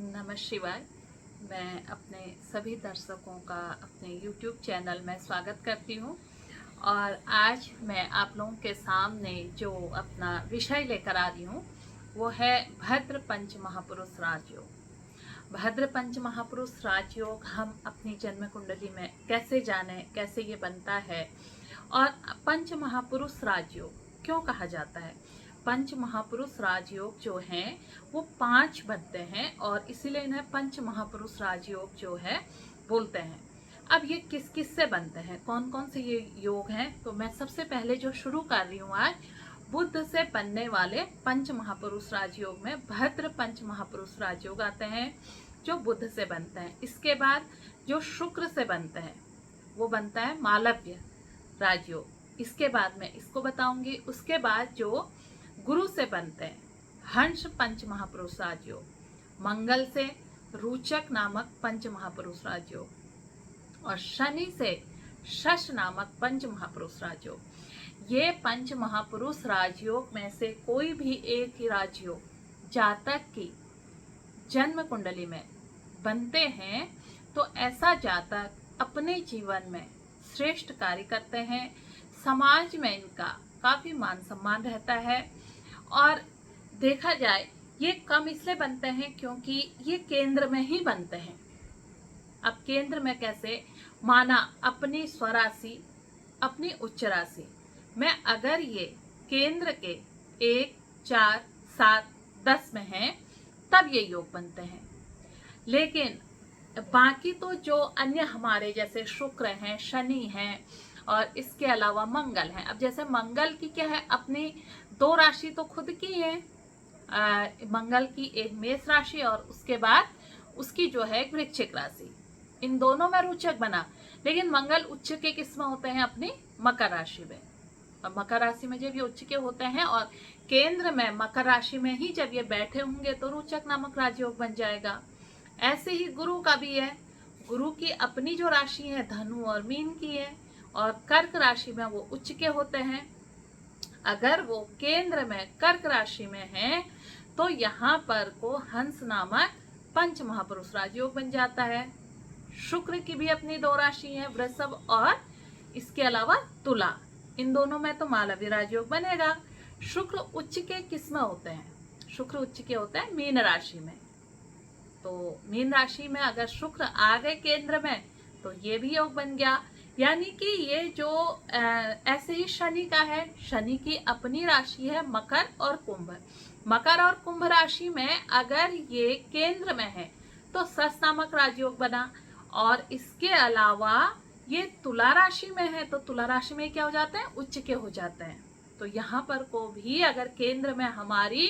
नमः शिवाय। मैं अपने सभी दर्शकों का अपने YouTube चैनल में स्वागत करती हूँ और आज मैं आप लोगों के सामने जो अपना विषय लेकर आ रही हूँ वो है भद्र पंच महापुरुष राजयोग। भद्र पंच महापुरुष राजयोग हम अपनी जन्म कुंडली में कैसे जाने, कैसे ये बनता है और पंच महापुरुष राजयोग क्यों कहा जाता है। पंच महापुरुष राजयोग जो हैं वो 5 बनते हैं और इसीलिए इन्हें पंच महापुरुष राजयोग जो है बोलते हैं। अब ये किस किस से बनते हैं, कौन कौन से ये योग हैं, तो मैं सबसे पहले जो शुरू कर रही हूँ आज बुध से बनने वाले पंच महापुरुष राजयोग में भद्र पंच महापुरुष राजयोग आते हैं जो बुध से बनते हैं। इसके बाद जो शुक्र से बनते हैं वो बनता है मालव्य राजयोग। इसके बाद मैं इसको बताऊंगी। उसके बाद जो गुरु से बनते हैं हंस पंच महापुरुष राजयोग, मंगल से रुचक नामक पंच महापुरुष राजयोग और शनि से शश नामक पंच महापुरुष राजयोग। ये पंच महापुरुष राजयोग में से कोई भी एक ही राजयोग जातक की जन्म कुंडली में बनते हैं तो ऐसा जातक अपने जीवन में श्रेष्ठ कार्य करते हैं, समाज में इनका काफी मान सम्मान रहता है। और देखा जाए ये कम इसलिए बनते हैं क्योंकि ये केंद्र में ही बनते हैं। अब केंद्र में कैसे, माना अपनी स्वराशि अपनी उच्च राशि में अगर ये केंद्र के 1, 4, 7, 10 में हैं तब ये योग बनते हैं। लेकिन बाकी तो जो अन्य हमारे जैसे शुक्र हैं, शनि हैं और इसके अलावा मंगल है। अब जैसे मंगल की क्या है, अपनी 2 राशि तो खुद की है, मंगल की एक मेष राशि और उसके बाद उसकी जो है वृश्चिक राशि, इन दोनों में रुचक बना। लेकिन मंगल उच्च के किस में होते हैं, अपनी मकर राशि में। और मकर राशि में जब ये उच्च के होते हैं और केंद्र में मकर राशि में ही जब ये बैठे होंगे तो रुचक नामक राजयोग बन जाएगा। ऐसे ही गुरु का भी है। गुरु की अपनी जो राशि है धनु और मीन की है और कर्क राशि में वो उच्च के होते हैं। अगर वो केंद्र में कर्क राशि में है तो यहाँ पर को हंस नामक पंच महापुरुष राजयोग बन जाता है। शुक्र की भी अपनी 2 राशि है, वृषभ और इसके अलावा तुला, इन दोनों में तो मालव्य राजयोग बनेगा। शुक्र उच्च के किस में होते हैं, शुक्र उच्च के होते हैं मीन राशि में। तो मीन राशि में अगर शुक्र आ गए केंद्र में तो ये भी योग बन गया। यानी कि ये जो ऐसे ही शनि का है, शनि की अपनी राशि है मकर और कुंभ। मकर और कुंभ राशि में अगर ये केंद्र में है तो सस नामक राजयोग बना। और इसके अलावा ये तुला राशि में है तो तुला राशि में क्या हो जाते हैं, उच्च के हो जाते हैं। तो यहाँ पर को भी अगर केंद्र में हमारी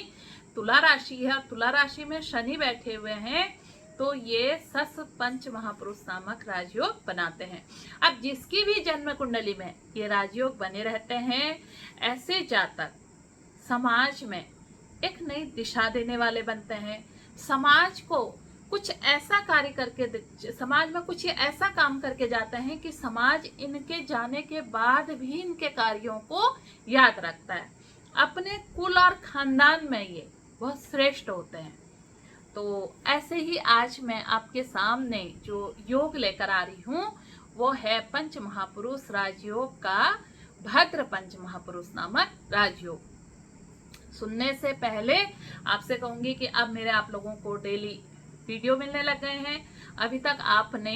तुला राशि है और तुला राशि में शनि बैठे हुए हैं तो ये सस पंच महापुरुष नामक राजयोग बनाते हैं। अब जिसकी भी जन्म कुंडली में ये राजयोग बने रहते हैं, ऐसे जातक समाज में एक नई दिशा देने वाले बनते हैं। समाज को कुछ ऐसा कार्य करके, समाज में कुछ ऐसा काम करके जाते हैं कि समाज इनके जाने के बाद भी इनके कार्यों को याद रखता है। अपने कुल और खानदान में ये बहुत श्रेष्ठ होते हैं। तो ऐसे ही आज मैं आपके सामने जो योग लेकर आ रही हूँ वो है पंच महापुरुष राजयोग का भद्र पंच महापुरुष नामक राजयोग। सुनने से पहले आपसे कहूंगी कि अब मेरे आप लोगों को डेली वीडियो मिलने लग गए हैं। अभी तक आपने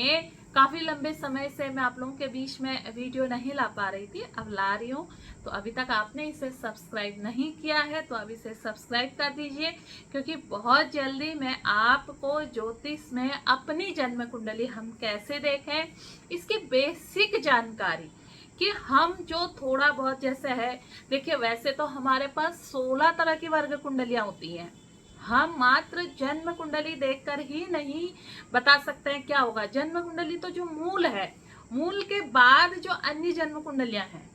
काफी लंबे समय से मैं आप लोगों के बीच में वीडियो नहीं ला पा रही थी, अब ला रही हूँ। तो अभी तक आपने इसे सब्सक्राइब नहीं किया है तो अब इसे सब्सक्राइब कर दीजिए, क्योंकि बहुत जल्दी मैं आपको ज्योतिष में अपनी जन्म कुंडली हम कैसे देखें इसकी बेसिक जानकारी, कि हम जो थोड़ा बहुत जैसे है, देखिए वैसे तो हमारे पास 16 तरह की वर्ग कुंडलियां होती हैं। हम मात्र जन्म कुंडली देखकर ही नहीं बता सकते हैं क्या होगा। जन्म कुंडली तो जो मूल है, मूल के बाद जो अन्य जन्म कुंडलियां हैं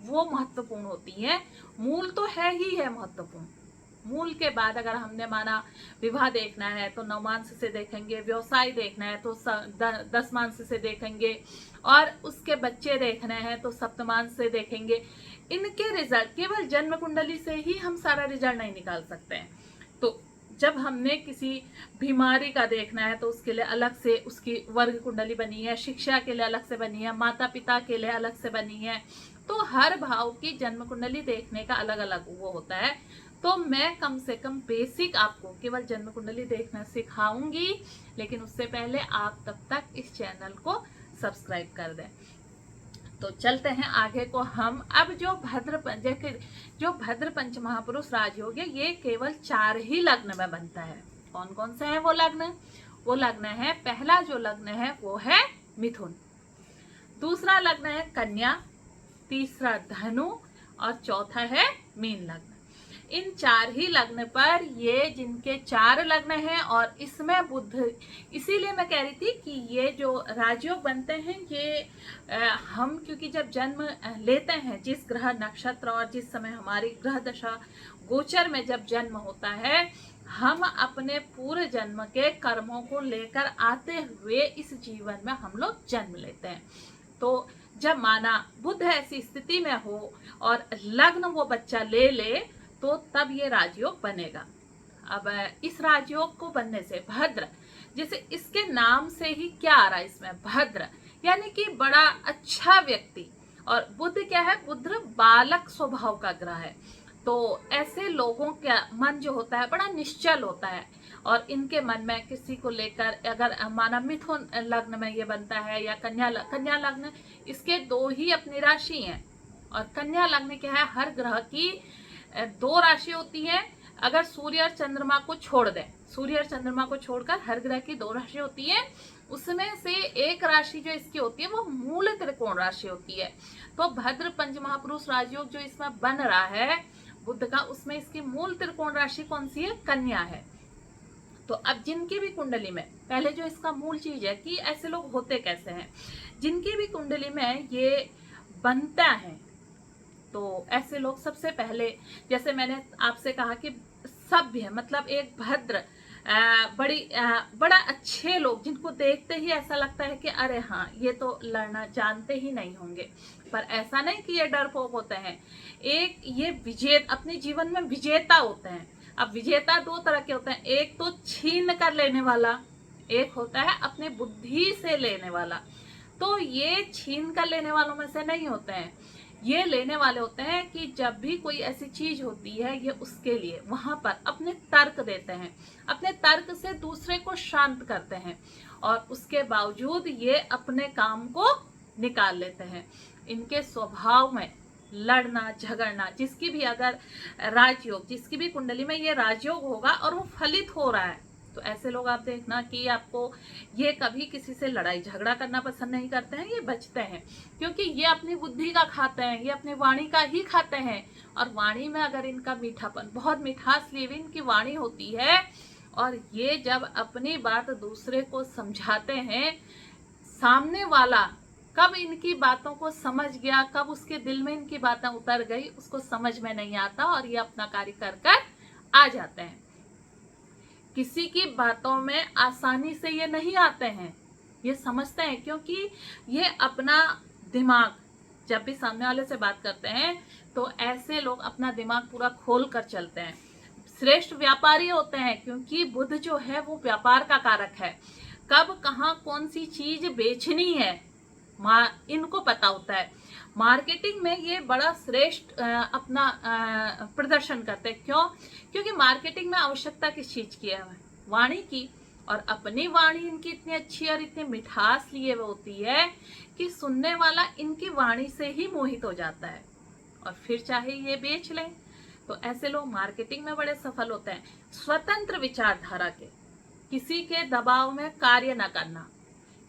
वो महत्वपूर्ण होती हैं। मूल तो है ही है महत्वपूर्ण। मूल के बाद अगर हमने माना विवाह देखना है तो नवमांश से देखेंगे, व्यवसाय देखना है तो 10 मांस से देखेंगे और उसके बच्चे देखने हैं तो सप्तमांश से देखेंगे। इनके रिजल्ट केवल जन्म कुंडली से ही हम सारा रिजल्ट नहीं निकाल सकते हैं। तो जब हमने किसी बीमारी का देखना है तो उसके लिए अलग से उसकी वर्ग कुंडली बनी है, शिक्षा के लिए अलग से बनी है, माता पिता के लिए अलग से बनी है। तो हर भाव की जन्म कुंडली देखने का अलग अलग वो होता है। तो मैं कम से कम बेसिक आपको केवल जन्म कुंडली देखना सिखाऊंगी, लेकिन उससे पहले आप तब तक इस चैनल को सब्सक्राइब कर दें। तो चलते हैं आगे को हम। अब जो भद्र पंच महापुरुष राजयोग है, ये केवल 4 ही लग्न में बनता है। कौन कौन से हैं वो लग्न? वो लग्न है, पहला जो लग्न है वो है मिथुन, दूसरा लग्न है कन्या, तीसरा धनु और चौथा है मीन लग्न। इन 4 ही लग्न पर ये जिनके 4 लग्न हैं और इसमें बुध, इसीलिए मैं कह रही थी कि ये जो राजयोग बनते हैं ये हम क्योंकि जब जन्म लेते हैं, जिस ग्रह नक्षत्र और जिस समय हमारी ग्रह दशा गोचर में जब जन्म होता है, हम अपने पूर्व जन्म के कर्मों को लेकर आते हुए इस जीवन में हम लोग जन्म लेते हैं। तो जब माना बुध ऐसी स्थिति में हो और लग्न वो बच्चा ले ले, तो तब ये राजयोग बनेगा। अब इस राजयोग को बनने से भद्र, जैसे इसके नाम से ही क्या आ रहा है इसमें, भद्र यानी कि बड़ा अच्छा व्यक्ति। और बुध क्या है? बुध बालक स्वभाव का ग्रह है। तो ऐसे लोगों का मन जो होता है बड़ा निश्चल होता है, और इनके मन में किसी को लेकर, अगर माना मिथुन लग्न में ये बनता है या कन्या लग्न, इसके 2 ही अपनी राशि हैं। और कन्या लग्न क्या है? हर ग्रह की 2 राशि होती है। अगर सूर्य और चंद्रमा को छोड़ दें, सूर्य और चंद्रमा को छोड़कर हर ग्रह की 2 राशि होती है। उसमें से एक राशि जो इसकी होती है वो मूल त्रिकोण राशि होती है। तो भद्र पंच महापुरुष राजयोग जो इसमें बन रहा है बुध का, उसमें इसकी मूल त्रिकोण राशि कौन सी है? कन्या है। तो अब जिनकी भी कुंडली में, पहले जो इसका मूल चीज है कि ऐसे लोग होते कैसे हैं, जिनकी भी कुंडली में ये बनता है, तो ऐसे लोग सबसे पहले, जैसे मैंने आपसे कहा कि सभ्य मतलब एक भद्र बड़ा अच्छे लोग, जिनको देखते ही ऐसा लगता है कि अरे हाँ ये तो लड़ना जानते ही नहीं होंगे। पर ऐसा नहीं कि ये डरपोक होते हैं, एक ये अपने जीवन में विजेता होते हैं। अब विजेता 2 तरह के होते हैं, एक तो छीन कर लेने वाला, एक होता है अपने बुद्धि से लेने वाला। तो ये छीन कर लेने वालों में से नहीं होते हैं, ये लेने वाले होते हैं कि जब भी कोई ऐसी चीज होती है ये उसके लिए वहां पर अपने तर्क देते हैं, अपने तर्क से दूसरे को शांत करते हैं, और उसके बावजूद ये अपने काम को निकाल लेते हैं। इनके स्वभाव में लड़ना झगड़ना, जिसकी भी अगर राजयोग, जिसकी भी कुंडली में ये राजयोग होगा और वो फलित हो रहा है, तो ऐसे लोग आप देखना कि आपको ये कभी किसी से लड़ाई झगड़ा करना पसंद नहीं करते हैं, ये बचते हैं, क्योंकि ये अपनी बुद्धि का खाते हैं, ये अपनी वाणी का ही खाते हैं। और वाणी में अगर इनका मीठापन, बहुत मिठास लिए हुई इनकी वाणी होती है, और ये जब अपनी बात दूसरे को समझाते हैं, सामने वाला कब इनकी बातों को समझ गया, कब उसके दिल में इनकी बातें उतर गई, उसको समझ में नहीं आता, और ये अपना कार्य कर कर आ जाते हैं। किसी की बातों में आसानी से ये नहीं आते हैं, ये समझते हैं, क्योंकि ये अपना दिमाग, जब भी सामने वाले से बात करते हैं तो ऐसे लोग अपना दिमाग पूरा खोल कर चलते हैं। श्रेष्ठ व्यापारी होते हैं, क्योंकि बुध जो है वो व्यापार का कारक है। कब कहाँ कौन सी चीज बेचनी है इनको पता होता है। मार्केटिंग में ये बड़ा श्रेष्ठ अपना प्रदर्शन करते हैं। क्यों? क्योंकि मार्केटिंग में आवश्यकता किस चीज की है? वाणी की। और अपनी वाणी इनकी इतनी अच्छी और इतनी मिठास लिए हुए होती है कि सुनने वाला इनकी वाणी से ही मोहित हो जाता है, और फिर चाहे ये बेच लें। तो ऐसे लोग मार्केटिंग में बड़े सफल होते हैं। स्वतंत्र विचारधारा के, किसी के दबाव में कार्य न करना,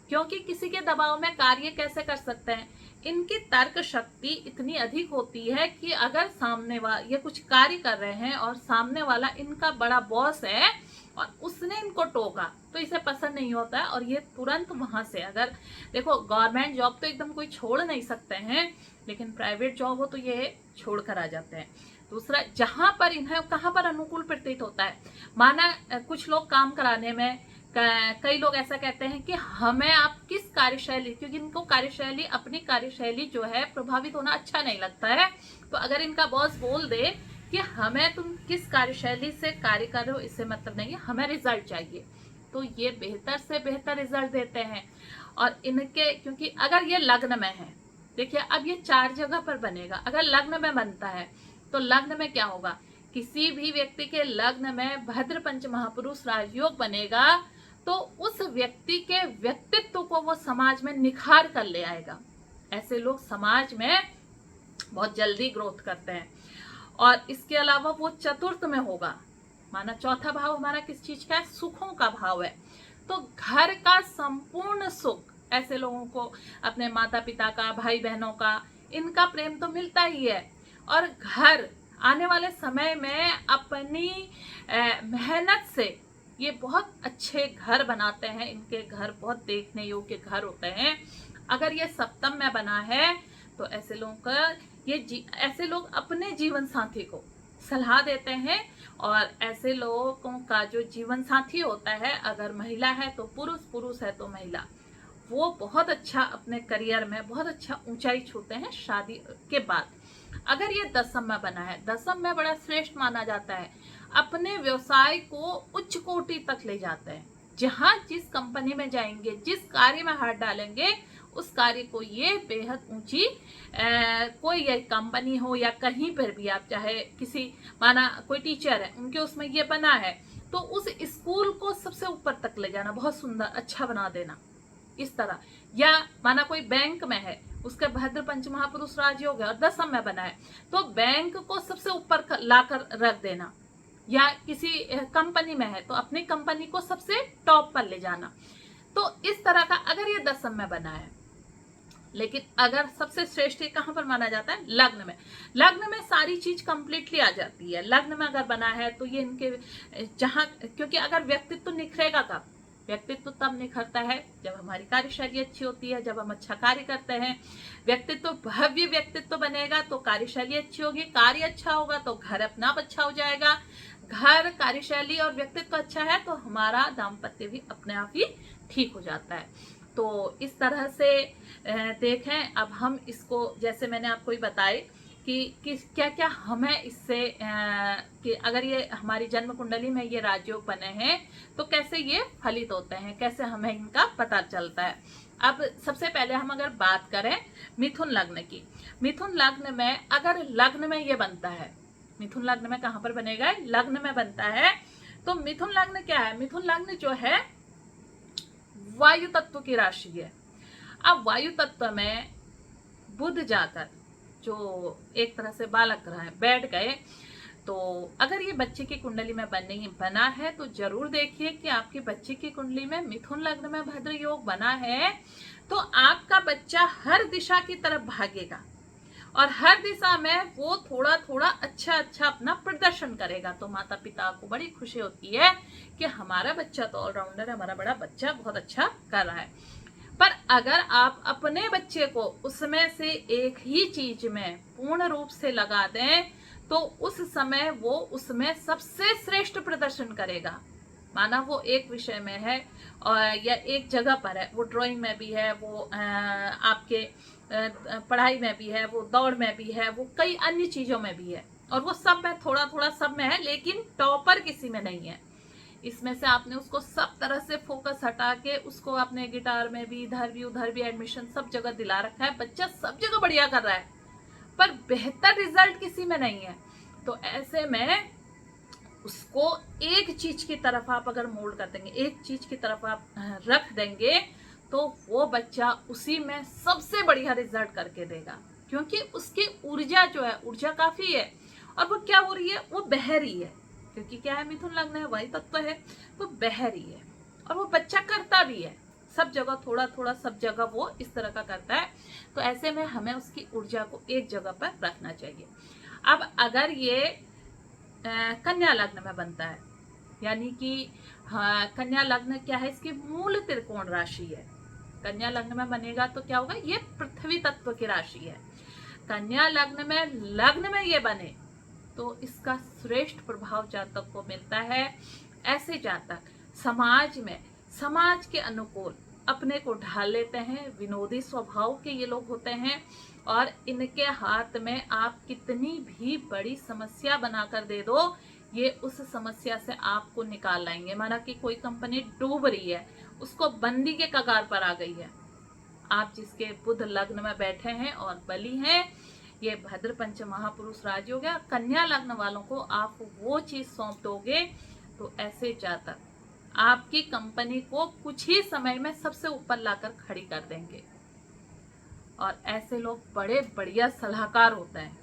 क्योंकि किसी के दबाव में कार्य कैसे कर सकते हैं? इनकी तर्क शक्ति इतनी अधिक होती है कि अगर सामने वाला ये कुछ कार्य कर रहे हैं और सामने वाला इनका बड़ा बॉस है और उसने इनको टोका, तो इसे पसंद नहीं होता है, और ये तुरंत वहां से, अगर देखो गवर्नमेंट जॉब तो एकदम कोई छोड़ नहीं सकते हैं, लेकिन प्राइवेट जॉब हो तो ये छोड़ कर आ जाते हैं। दूसरा, जहां पर इन्हें कहां पर अनुकूल प्रतीत होता है, माना कुछ लोग काम कराने में, कई लोग ऐसा कहते हैं कि हमें आप किस कार्यशैली, क्योंकि इनको कार्यशैली, अपनी कार्यशैली जो है प्रभावित होना अच्छा नहीं लगता है। तो अगर इनका बॉस बोल दे कि हमें तुम किस कार्यशैली से कार्य कर रहे हो इससे मतलब नहीं है, हमें रिजल्ट चाहिए। तो ये बेहतर से बेहतर रिजल्ट देते हैं। और इनके, क्योंकि अगर ये लग्न में है, देखिए अब ये 4 जगह पर बनेगा। अगर लग्न में बनता है तो लग्न में क्या होगा, किसी भी व्यक्ति के लग्न में भद्र पंच महापुरुष राजयोग बनेगा तो उस व्यक्ति के व्यक्तित्व को वो समाज में निखार कर ले आएगा। ऐसे लोग समाज में बहुत जल्दी ग्रोथ करते हैं। और इसके अलावा वो चतुर्थ में होगा, माना चौथा भाव हमारा किस चीज का है, सुखों का भाव है। तो घर का संपूर्ण सुख, ऐसे लोगों को अपने माता पिता का, भाई बहनों का, इनका प्रेम तो मिलता ही है। और घर आने वाले समय में अपनी मेहनत से ये बहुत अच्छे घर बनाते हैं। इनके घर बहुत देखने योग्य घर होते हैं। अगर ये सप्तम में बना है तो ऐसे लोगों का ऐसे लोग अपने जीवन साथी को सलाह देते हैं। और ऐसे लोगों का जो जीवन साथी होता है, अगर महिला है तो पुरुष, पुरुष है तो महिला, वो बहुत अच्छा अपने करियर में बहुत अच्छा ऊंचाई छूते हैं शादी के बाद। अगर ये दसम में बना है, दसम में बड़ा श्रेष्ठ माना जाता है, अपने व्यवसाय को उच्च कोटि तक ले जाते हैं। जहां जिस कंपनी में जाएंगे, जिस कार्य में हाथ डालेंगे, उस कार्य को ये बेहद ऊंची कोई ये कंपनी हो या कहीं पर भी आप चाहे किसी, माना कोई टीचर है, उनके उसमें ये बना है तो उस स्कूल को सबसे ऊपर तक ले जाना, बहुत सुंदर अच्छा बना देना, इस तरह। या माना कोई बैंक में है, उसके भद्र पंच महापुरुष राजयोग है और दसम में बना है, तो बैंक को सबसे ऊपर लाकर रख देना। या किसी कंपनी में है तो अपनी कंपनी को सबसे टॉप पर ले जाना। तो इस तरह का अगर ये दसम में बना है। लेकिन अगर सबसे श्रेष्ठ कहां पर माना जाता है, लग्न में। लग्न में सारी चीज कंप्लीटली आ जाती है। लग्न में अगर बना है तो ये इनके जहां, क्योंकि अगर व्यक्तित्व निखरेगा कब, व्यक्तित्व तब निखरता है जब हमारी कार्यशैली अच्छी होती है, जब हम अच्छा कार्य करते हैं। व्यक्तित्व भव्य व्यक्तित्व बनेगा तो कार्यशैली अच्छी होगी, कार्य अच्छा होगा तो घर अपना आप अच्छा हो जाएगा। घर, कार्यशैली और व्यक्तित्व अच्छा है तो हमारा दाम्पत्य भी अपने आप ही ठीक हो जाता है। तो इस तरह से देखें। अब हम इसको, जैसे मैंने आपको ही बताए कि क्या क्या हमें इससे कि अगर ये हमारी जन्म कुंडली में ये राजयोग बने हैं तो कैसे ये फलित होते हैं, कैसे हमें इनका पता चलता है। अब सबसे पहले हम अगर बात करें मिथुन लग्न की। मिथुन लग्न में अगर लग्न में ये बनता है, मिथुन लग्न में कहां पर बनेगा, लग्न में बनता है। तो मिथुन लग्न क्या है, मिथुन लग्न जो है वायु तत्व की राशि है। अब वायु तत्व में बुध जाकर जो एक तरह से बालक ग्रह है बैठ गए, तो अगर ये बच्चे की कुंडली में बना है तो जरूर देखिए कि आपके बच्चे की कुंडली में मिथुन लग्न में भद्र योग बना है तो आपका बच्चा हर दिशा की तरफ भागेगा और हर दिशा में वो थोड़ा थोड़ा अच्छा अच्छा अपना प्रदर्शन करेगा। तो माता पिता को बड़ी खुशी होती है कि हमारा बच्चा तो ऑलराउंडर है, हमारा बड़ा बच्चा बहुत अच्छा कर रहा है। पर अगर आप अपने बच्चे को उसमें से एक ही चीज में पूर्ण रूप से लगा दें तो उस समय वो उसमें सबसे श्रेष्ठ प्रदर्शन करेगा। माना वो एक विषय में है और या एक जगह पर है, वो ड्राइंग में भी है, वो आपके पढ़ाई में भी है, वो दौड़ में भी है, वो कई अन्य चीजों में भी है और वो सब में थोड़ा थोड़ा सब में है, लेकिन टॉपर किसी में नहीं है। इसमें से आपने उसको सब तरह से फोकस हटा के उसको आपने गिटार में भी, उधर भी एडमिशन सब जगह दिला रखा है, बच्चा सब जगह बढ़िया कर रहा है पर बेहतर रिजल्ट किसी में नहीं है। तो ऐसे में उसको एक चीज की तरफ आप अगर मोल्ड कर देंगे, एक चीज की तरफ आप रख देंगे तो वो बच्चा उसी में सबसे बढ़िया रिजल्ट करके देगा, क्योंकि उसकी ऊर्जा जो है, ऊर्जा काफी है और वो क्या हो रही है, वो बह रही है। क्योंकि क्या है, मिथुन लग्न है, वायु तत्व है, तो बह रही है और वो बच्चा करता भी है सब जगह, थोड़ा थोड़ा सब जगह वो इस तरह का करता है। तो ऐसे में हमें उसकी ऊर्जा को एक जगह पर रखना चाहिए। अब अगर ये कन्या लग्न में बनता है, यानी कि कन्या लग्न क्या है, इसकी मूल त्रिकोण राशि है। कन्या लग्न में बनेगा तो क्या होगा, ये पृथ्वी तत्व की राशि है। कन्या लग्न में ये बने तो इसका श्रेष्ठ प्रभाव जातक को मिलता है। ऐसे जातक समाज में, समाज के अनुकूल अपने को ढाल लेते हैं, विनोदी स्वभाव के ये लोग होते हैं और इनके हाथ में आप कितनी भी बड़ी समस्या बनाकर दे दो, ये उस समस्या से आपको निकाल लाएंगे। माना कि कोई कंपनी डूब रही है, उसको बंदी के कगार पर आ गई है, आप जिसके बुध लग्न में बैठे हैं और बली हैं, ये भद्र पंच महापुरुष राज हो गया। कन्या लग्न वालों को आप वो चीज सौंप दोगे तो ऐसे जातक आपकी कंपनी को कुछ ही समय में सबसे ऊपर लाकर खड़ी कर देंगे। और ऐसे लोग बड़े बढ़िया सलाहकार होते हैं।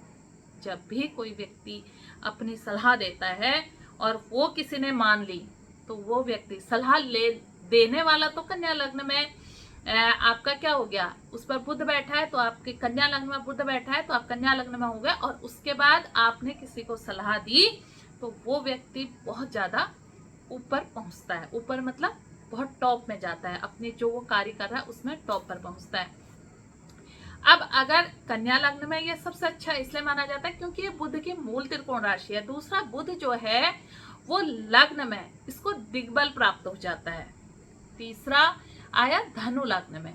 जब भी कोई व्यक्ति अपनी सलाह देता है और वो किसी ने मान ली, तो वो व्यक्ति सलाह ले देने वाला तो कन्या लग्न में आपका क्या हो गया, उस पर बुध बैठा है, तो आपके कन्या लग्न में बुध बैठा है तो आप कन्या लग्न में हो गए। और उसके बाद आपने किसी को सलाह दी तो वो व्यक्ति बहुत ज्यादा ऊपर पहुंचता है। ऊपर मतलब बहुत टॉप में जाता है, अपने जो वो कार्य कर रहा है उसमें टॉप पर पहुंचता है। अब अगर कन्या लग्न में ये सबसे अच्छा इसलिए माना जाता है क्योंकि ये बुध की मूल त्रिकोण राशि है। दूसरा, बुध जो है वो लग्न में इसको दिग्बल प्राप्त हो जाता है। तीसरा आया धनु लग्न में।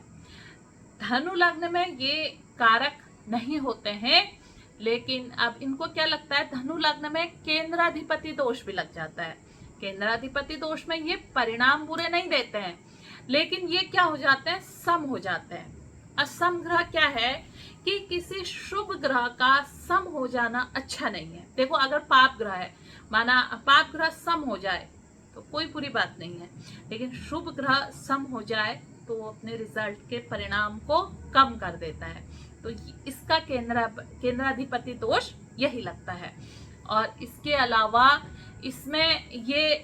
धनु लग्न में ये कारक नहीं होते हैं, लेकिन अब इनको क्या लगता है, धनु लग्न में केंद्राधिपति दोष भी लग जाता है। केंद्राधिपति दोष में ये परिणाम बुरे नहीं देते हैं, लेकिन ये क्या हो जाते हैं, सम हो जाते हैं। असम ग्रह क्या है कि किसी शुभ ग्रह का सम हो जाना अच्छा नहीं है। देखो, अगर पाप ग्रह है, माना पाप ग्रह सम हो जाए तो कोई बुरी बात नहीं है, लेकिन शुभ ग्रह सम हो जाए तो वो अपने रिजल्ट के परिणाम को कम कर देता है। तो इसका केंद्राधिपति दोष यही लगता है। और इसके अलावा इसमें ये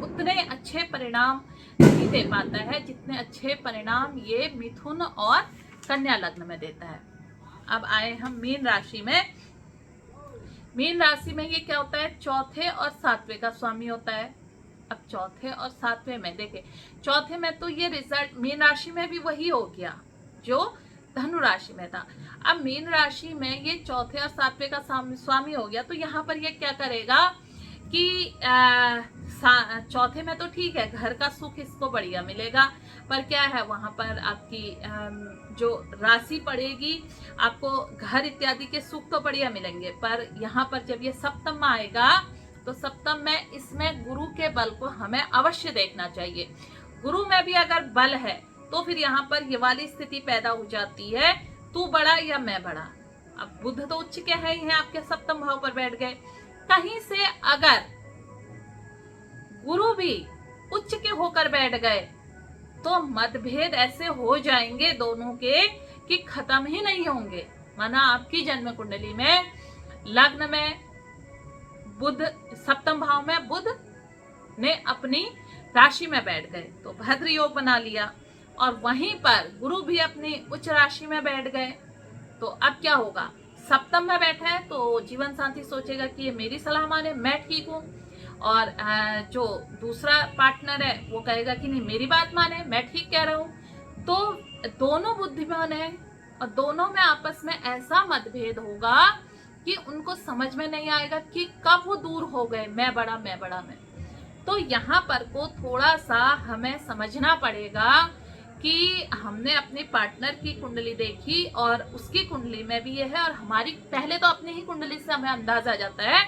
उतने अच्छे परिणाम नहीं दे पाता है जितने अच्छे परिणाम ये मिथुन और कन्या लग्न में देता है। अब आए हम मीन राशि में। मीन राशि में ये क्या होता है, चौथे और सातवें का स्वामी होता है। अब चौथे और सातवें में देखे, चौथे में तो ये रिजल्ट मीन राशि में भी वही हो गया जो धनु राशि में था। अब मीन राशि में ये चौथे और सातवें का स्वामी हो गया, तो यहाँ पर ये क्या करेगा कि चौथे में तो ठीक है, घर का सुख इसको बढ़िया मिलेगा, पर क्या है वहां पर आपकी जो राशि पड़ेगी, आपको घर इत्यादि के सुख तो बढ़िया मिलेंगे, पर यहाँ पर जब ये सप्तम में आएगा तो सप्तम में इसमें गुरु के बल को हमें अवश्य देखना चाहिए। गुरु में भी अगर बल है तो फिर यहाँ पर ये वाली स्थिति पैदा हो जाती है, तू बड़ा या मैं बड़ा। अब बुध तो उच्च के है ही है, आपके सप्तम भाव पर बैठ गए। कहीं से अगर गुरु भी उच्च के होकर बैठ गए तो मतभेद ऐसे हो जाएंगे दोनों के कि खत्म ही नहीं होंगे। माना आपकी जन्म कुंडली में लग्न में बुध, सप्तम भाव में बुध ने अपनी राशि में बैठ गए तो भद्र योग बना लिया, और वहीं पर गुरु भी अपनी उच्च राशि में बैठ गए, तो अब क्या होगा, सप्तम में बैठा है तो जीवन साथी सोचेगा कि ये मेरी सलाह माने, मैं ठीक हूँ, और जो दूसरा पार्टनर है वो कहेगा कि नहीं मेरी बात माने, मैं ठीक कह रहा हूँ। तो दोनों बुद्धिमान है और दोनों में आपस में ऐसा मतभेद होगा कि उनको समझ में नहीं आएगा कि कब वो दूर हो गए, मैं बड़ा मैं बड़ा मैं। तो यहाँ पर को थोड़ा सा हमें समझना पड़ेगा कि हमने अपने पार्टनर की कुंडली देखी और उसकी कुंडली में भी ये है, और हमारी पहले तो अपनी ही कुंडली से हमें अंदाजा जाता है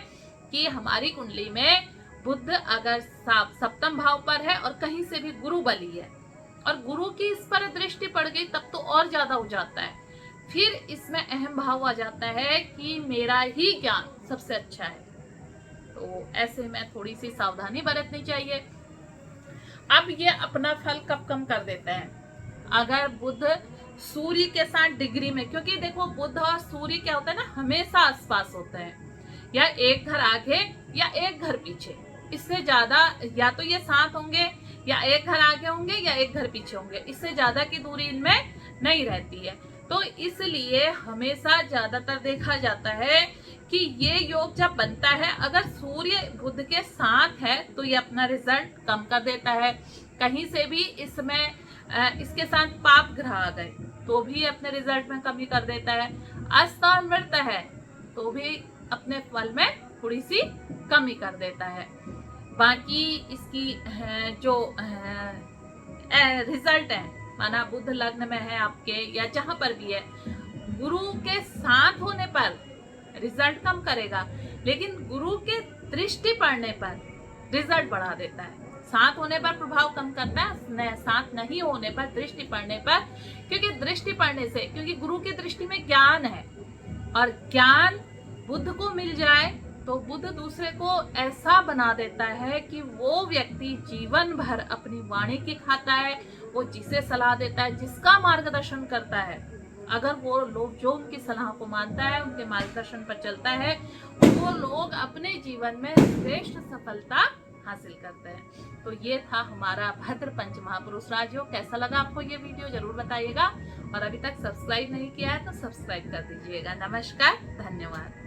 कि हमारी कुंडली में बुध अगर सप्तम भाव पर है और कहीं से भी गुरु बली है और गुरु की इस पर दृष्टि पड़ गई तब तो और ज्यादा हो जाता है। फिर इसमें अहम भाव आ जाता है कि मेरा ही ज्ञान सबसे अच्छा है, तो ऐसे में थोड़ी सी सावधानी बरतनी चाहिए। अब ये अपना फल कब कम कर देता है, अगर बुध सूर्य के साथ डिग्री में, क्योंकि देखो बुध और सूर्य क्या होता है ना, हमेशा आसपास होता है, या एक घर आगे या एक घर पीछे, इससे ज्यादा या तो ये साथ होंगे या एक घर आगे होंगे या एक घर पीछे होंगे, इससे ज्यादा की दूरी इनमें नहीं रहती है। तो इसलिए हमेशा ज्यादातर देखा जाता है कि ये योग जब बनता है, अगर सूर्य बुध के साथ है तो ये अपना रिजल्ट कम कर देता है। कहीं से भी इसमें इसके साथ पाप ग्रह आ गए तो भी अपने रिजल्ट में कमी कर देता है। अस्त और मृत है तो भी अपने फल में थोड़ी सी कमी कर देता है। बाकी इसकी जो रिजल्ट है, माना बुध लग्न में है आपके या जहां पर भी है, गुरु के साथ होने पर रिजल्ट कम करेगा, लेकिन गुरु के दृष्टि पड़ने पर रिजल्ट बढ़ा देता है। साथ होने पर प्रभाव कम करता है, साथ नहीं होने पर, दृष्टि पड़ने पर, क्योंकि दृष्टि पड़ने से, क्योंकि गुरु की दृष्टि में ज्ञान है और ज्ञान बुध को मिल जाए तो बुध दूसरे को ऐसा बना देता है कि वो व्यक्ति जीवन भर अपनी वाणी की खाता है, वो जिसे सलाह देता है, जिसका मार्गदर्शन करता है, अगर वो लोग जो उनकी सलाह को मानता है, उनके मार्गदर्शन पर चलता है, वो लोग अपने जीवन में श्रेष्ठ सफलता हासिल करते हैं। तो ये था हमारा भद्र पंच महापुरुष राजयोग। कैसा लगा आपको ये वीडियो जरूर बताइएगा, और अभी तक सब्सक्राइब नहीं किया है तो सब्सक्राइब कर दीजिएगा। नमस्कार, धन्यवाद।